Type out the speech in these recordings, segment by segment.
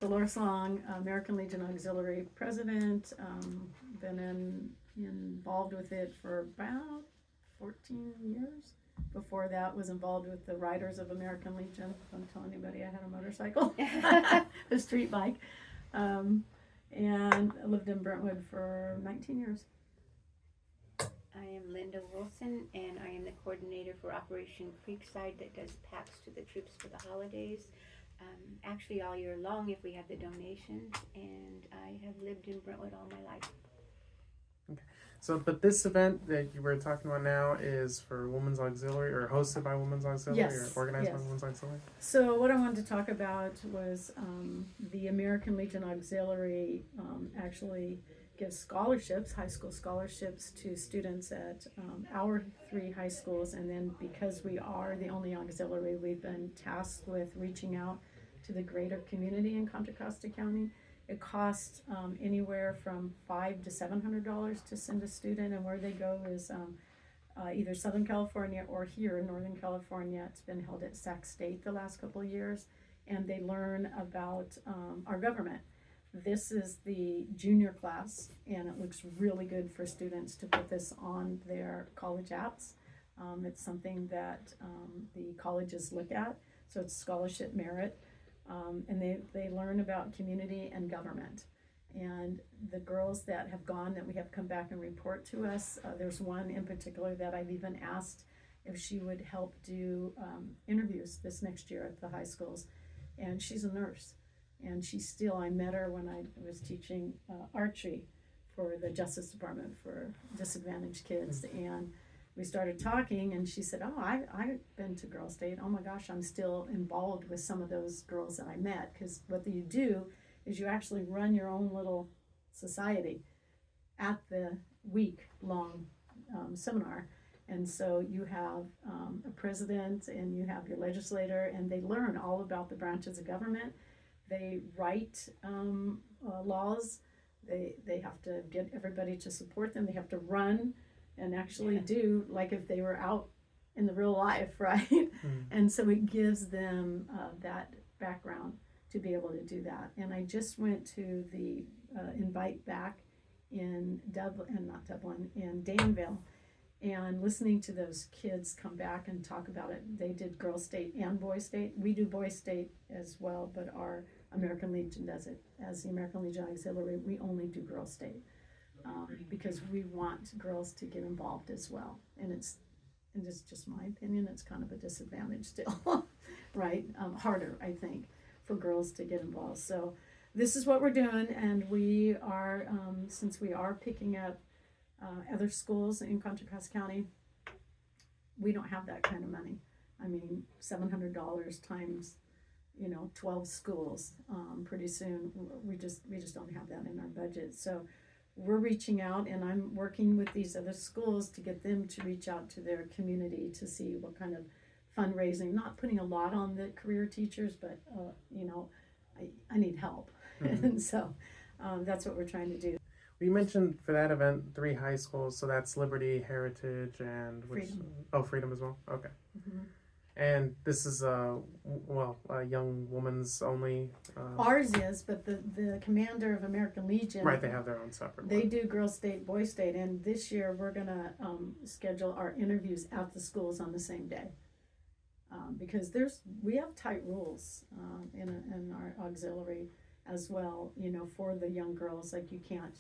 Dolores Long, American Legion Auxiliary President. Been involved with it for about 14 years. Before that, was involved with the Riders of American Legion. Don't tell anybody I had a motorcycle, a street bike, and I lived in Brentwood for 19 years. I am Linda Wilson, and I am the coordinator for Operation Creekside that does packs to the troops for the holidays. Actually, all year long if we have the donations, and I have lived in Brentwood all my life. Okay. So, but this event that you were talking about now is for Women's Auxiliary, or hosted by Women's Auxiliary, Yes, or organized by yes. Women's Auxiliary? So what I wanted to talk about was the American Legion Auxiliary actually gives scholarships, high school scholarships, to students at our 3 high schools. And then because we are the only auxiliary, we've been tasked with reaching out to the greater community in Contra Costa County. It costs anywhere from $500 to $700 to send a student, and where they go is either Southern California or here in Northern California. It's been held at Sac State the last couple of years, and they learn about our government. This is the junior class, and it looks really good for students to put this on their college apps. It's something that the colleges look at, so it's scholarship merit, and they learn about community and government. And the girls that have gone, that we have come back and report to us, there's one in particular that I've even asked if she would help do interviews this next year at the high schools. And she's a nurse. And I met her when I was teaching archery for the Justice Department for disadvantaged kids. And we started talking, and she said, I've been to Girl State. Oh my gosh, I'm still involved with some of those girls that I met. Because what you do is you actually run your own little society at the week-long seminar. And so you have a president, and you have your legislator, and they learn all about the branches of government. They write laws. They have to get everybody to support them. They have to run and actually do like if they were out in the real life, right? And so it gives them that background to be able to do that. And I just went to the invite back in in Danville, and listening to those kids come back and talk about it. They did Girl State and Boy State. We do Boy State as well, but our American Legion does it. As the American Legion Auxiliary, we only do Girl State because we want girls to get involved as well. And it's just my opinion, it's kind of a disadvantage still, right? Harder, I think, for girls to get involved. So this is what we're doing, and we are, since we are picking up other schools in Contra Costa County, we don't have that kind of money. I mean, $700 times 12 schools. Pretty soon, we just don't have that in our budget. So we're reaching out, and I'm working with these other schools to get them to reach out to their community to see what kind of fundraising. Not putting a lot on the career teachers, but I need help, and so that's what we're trying to do. We mentioned for that event 3 high schools, so that's Liberty, Heritage, and Freedom as well. Okay. Mm-hmm. And this is a young woman's only. Ours is, but the commander of American Legion. Right, they have their own separate. They do Girl State, Boy State, and this year we're gonna schedule our interviews at the schools on the same day, because we have tight rules in our auxiliary as well. For the young girls, like you can't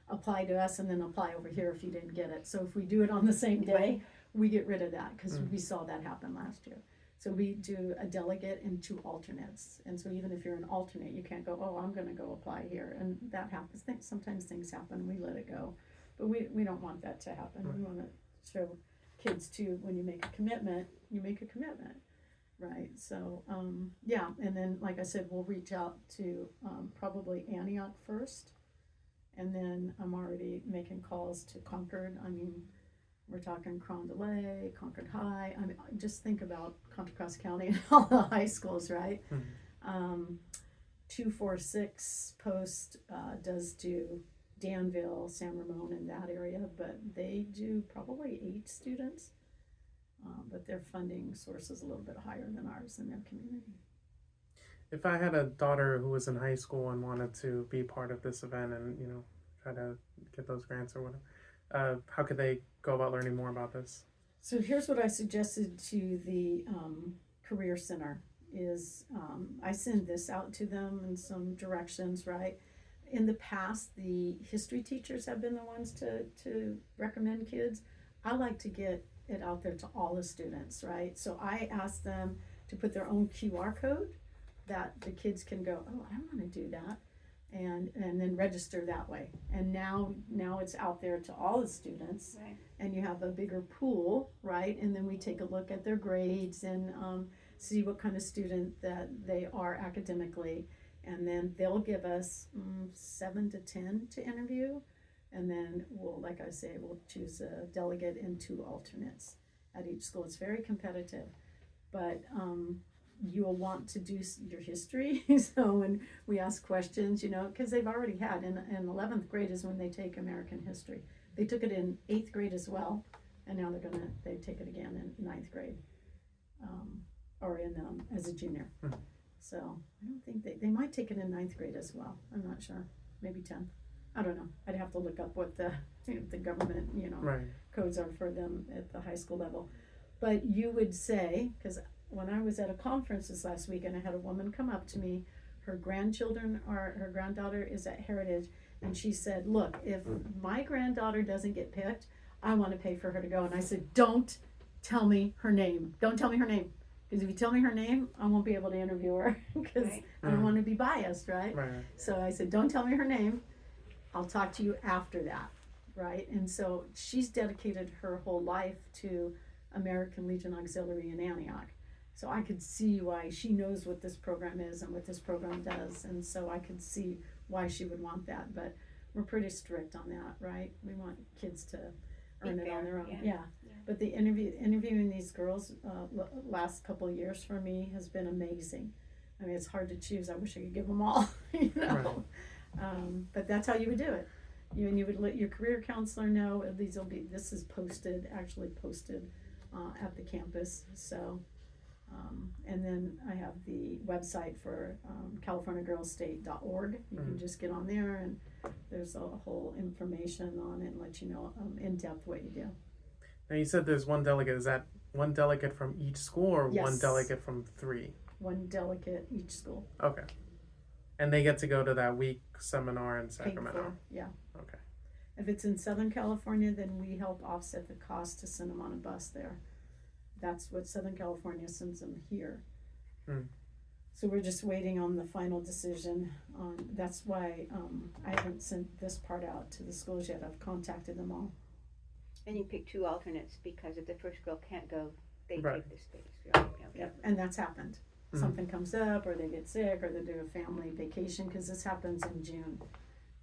apply to us and then apply over here if you didn't get it. So if we do it on the same day, we get rid of that, because we saw that happen last year. So we do a delegate and 2 alternates. And so even if you're an alternate, you can't go, I'm going to go apply here. And that happens. Sometimes things happen. We let it go. But we don't want that to happen. We want to show kids, too, when you make a commitment, right? So, And then, like I said, we'll reach out to probably Antioch first. And then I'm already making calls to Concord. I mean, we're talking Cron de Lay, Concord High. I mean, just think about Contra Costa County and all the high schools, right? 246 Post does do Danville, San Ramon, in that area, but they do probably 8 students. But their funding source is a little bit higher than ours in their community. If I had a daughter who was in high school and wanted to be part of this event and, try to get those grants or whatever, how could they go about learning more about this? So here's what I suggested to the Career Center is I send this out to them in some directions, right? In the past, the history teachers have been the ones to recommend kids. I like to get it out there to all the students, right? So I ask them to put their own QR code that the kids can go, oh, I want to do that, and then register that way. And now it's out there to all the students, Right. and you have a bigger pool, right? And then we take a look at their grades and see what kind of student that they are academically, and then they'll give us 7 to 10 to interview, and then we'll, like I say, we'll choose a delegate and 2 alternates at each school. It's very competitive, but you'll want to do your history. So when we ask questions, because they've already had in 11th grade is when they take American history. They took it in 8th grade as well, and now they take it again in 9th grade, or in as a junior. So I don't think they might take it in 9th grade as well. I'm not sure, maybe 10th. I don't know. I'd have to look up what the the government Right. codes are for them at the high school level. But you would say, because when I was at a conference this last week and I had a woman come up to me, her granddaughter is at Heritage, and she said, look, if my granddaughter doesn't get picked, I want to pay for her to go. And I said, don't tell me her name. Don't tell me her name. Because if you tell me her name, I won't be able to interview her because Right. I don't want to be biased, right? Right. So I said, don't tell me her name. I'll talk to you after that, right? And so she's dedicated her whole life to American Legion Auxiliary in Antioch. So I could see why she knows what this program is and what this program does. And so I could see why she would want that. But we're pretty strict on that, right? We want kids to earn it on their own. Yeah. But the interviewing these girls last couple of years for me has been amazing. I mean, it's hard to choose. I wish I could give them all, Right. But that's how you would do it. You would let your career counselor know. This is actually posted at the campus. So, and then I have the website for CaliforniaGirlsState.org. You can just get on there, and there's a whole information on it and let you know in depth what you do. Now you said there's one delegate. Is that one delegate from each school or Yes. one delegate from 3? One delegate each school. Okay. And they get to go to that week seminar in Paid Sacramento. for, yeah. Okay. If it's in Southern California, then we help offset the cost to send them on a bus there. That's what Southern California sends them here. So we're just waiting on the final decision on. That's why I haven't sent this part out to the schools yet. I've contacted them all. And you pick 2 alternates because if the first girl can't go, they Right. take the space. Right? Okay. Yep, and that's happened. Something comes up, or they get sick, or they do a family vacation, because this happens in June,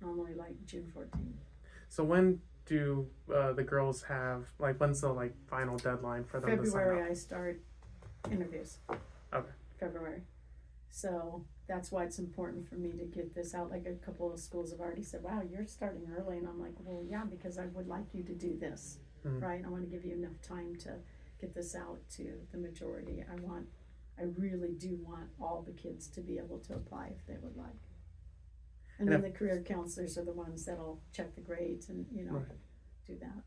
normally like June 14th. So when do the girls have, when's the final deadline for them to sign February, up? I start interviews. Okay. February. So that's why it's important for me to get this out. Like a couple of schools have already said, wow, you're starting early. And I'm like, well, yeah, because I would like you to do this, right? I want to give you enough time to get this out to the majority. I really do want all the kids to be able to apply if they would like. And then the career counselors are the ones that'll check the grades and, Right. do that.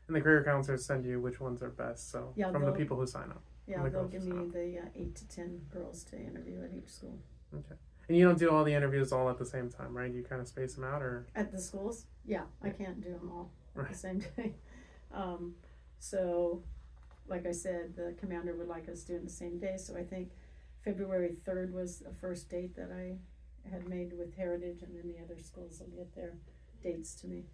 And the career counselors send you which ones are best, so Yeah, from the people who sign up. Yeah, the they'll girls give who me sign up. the 8 to 10 girls to interview at each school. Okay. And you don't do all the interviews all at the same time, right? You kind of space them out, or? At the schools? Yeah, I can't do them all at the Right. same day. So, like I said, the commander would like us doing the same day, so I think February 3rd was the first date that I had made with Heritage, and then the other schools will get their dates to me.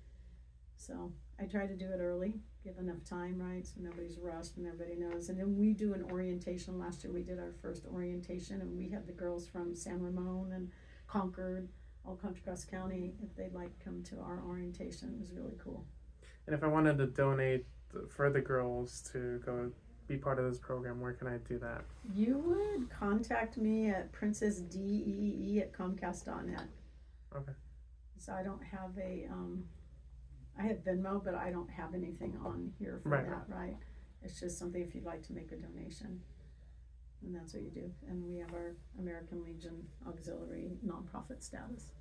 So I try to do it early, give enough time, right, so nobody's rushed and everybody knows. And then we do an orientation. Last year we did our first orientation, and we had the girls from San Ramon and Concord, all Contra Costa County, if they'd like to come to our orientation. It was really cool. And if I wanted to donate for the girls to go be part of this program, where can I do that? You would contact me at princessdeee@comcast.net. Okay. So I don't have I have Venmo, but I don't have anything on here for Right. that, right? It's just something if you'd like to make a donation. And that's what you do. And we have our American Legion Auxiliary nonprofit status.